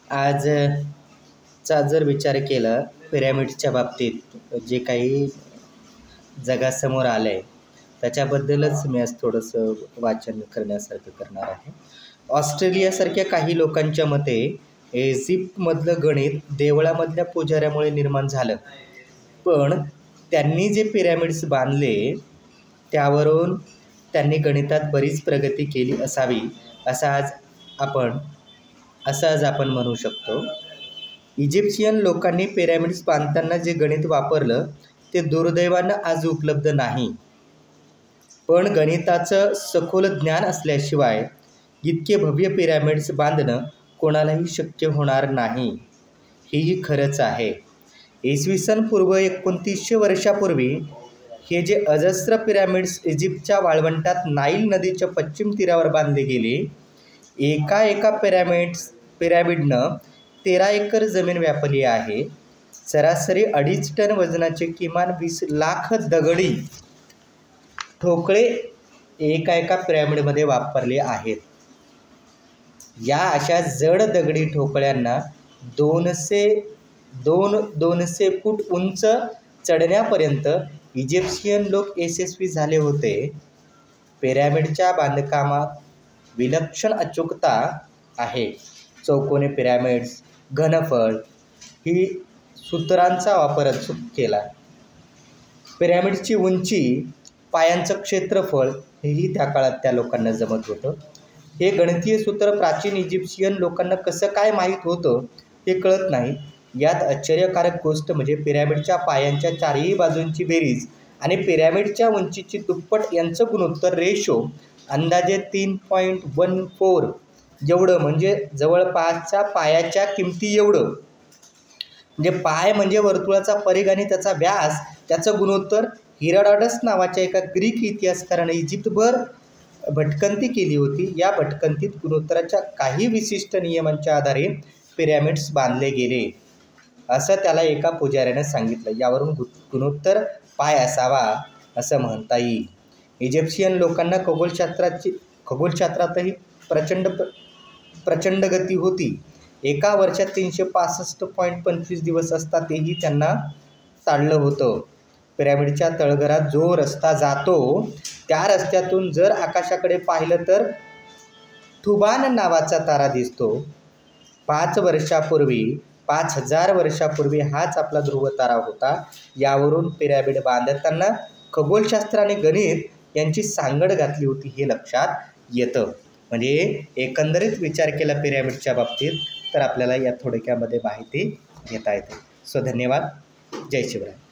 आजचा जर विचार केला पिरॅमिडच्या बाबतीत जे काही जगासमोर आलं आहे त्याच्याबद्दलच मी आज थोडंसं वाचन करण्यासारखं करणार आहे. ऑस्ट्रेलियासारख्या काही लोकांच्या मते इजिप्तमधलं गणित देवळामधल्या पुजाऱ्यामुळे निर्माण झालं, पण त्यांनी जे पिरॅमिड्स बांधले त्यावरून त्यांनी गणितात बरीच प्रगती केली असावी असं आज आपण म्हणू शकतो. इजिप्शियन लोकांनी पिरॅमिड्स बांधताना जे गणित वापरलं ते दुर्दैवानं आज उपलब्ध नाही, पण गणिताचं सखोल ज्ञान असल्याशिवाय इतके भव्य पिरॅमिड्स बांधणं कोणालाही शक्य होणार नाही, हेही खरंच आहे. इसवी सन पूर्व 2900 वर्षापूर्वी हे जे अजस्र पिरॅमिड्स इजिप्तच्या वाळवंटात नाईल नदीच्या पश्चिम तीरावर बांधले गेले. एका पिरॅमिडनं 13 एकर जमीन व्यापली आहे. सरासरी 2.5 टन वजनाचे किमान 20 लाख दगडी ठोकळे एका पिरॅमिडमध्ये वापरले आहेत. या अशा जड दगडी ठोकळ्यांना 200 फूट उंच चढण्यापर्यंत इजिप्शियन लोक यशस्वी झाले होते. पिरॅमिडच्या बांधकामात विलक्षण अचूकता आहे. चौकोनी पिरॅमिड्स, घनफळ ही सूत्रांचा वापर अचूक केला. पिरॅमिडची उंची, पायांचं क्षेत्रफळ हेही त्या काळात त्या लोकांना जमत होतं. हे गणितीय सूत्र प्राचीन इजिप्शियन लोकांना कसं काय माहीत होतं हे कळत नाही. यात आश्चर्यकारक गोष्ट म्हणजे पिरॅमिडच्या पायांच्या चारही बाजूंची बेरीज आणि पिरॅमिडच्या उंचीची दुप्पट यांचं गुणोत्तर रेशो अंदाजे 3.14 एवढं, म्हणजे जवळपासच्या पायाच्या किमती एवढं. म्हणजे पाय म्हणजे वर्तुळाचा परिघ आणि त्याचा व्यास, त्याचं गुणोत्तर. हिरोडोटस नावाच्या एका ग्रीक इतिहासकाराने इजिप्तभर भटकंती केली होती. या भटकंतीत गुणोत्तराच्या काही विशिष्ट नियमांच्या आधारे पिरॅमिड्स बांधले गेले असं त्याला एका पुजाऱ्याने सांगितलं. यावरून गुणोत्तर पाय असावा असं म्हणता येईल. इजिप्शियन लोकांना खगोलशास्त्रातही प्रचंड गती होती. एका वर्षात 365.25 दिवस असतात, तेही त्यांना चाललं होतं. पिरॅमिडच्या तळघरात जो रस्ता जातो त्या रस्त्यातून जर आकाशाकडे पाहिलं तर ठुबान नावाचा तारा दिसतो. 5000 वर्षापूर्वी हाच आपला ध्रुव तारा होता. यावरून पिरॅमिड बांधताना खगोलशास्त्र आणि गणित यांची सांगड घातली होती हे लक्षात येतं. म्हणजे एकंदरीत विचार केला पिरॅमिडच्या बाबतीत तर आपल्याला या थोडक्यामध्ये माहिती घेता येते. धन्यवाद. जय शिवराय.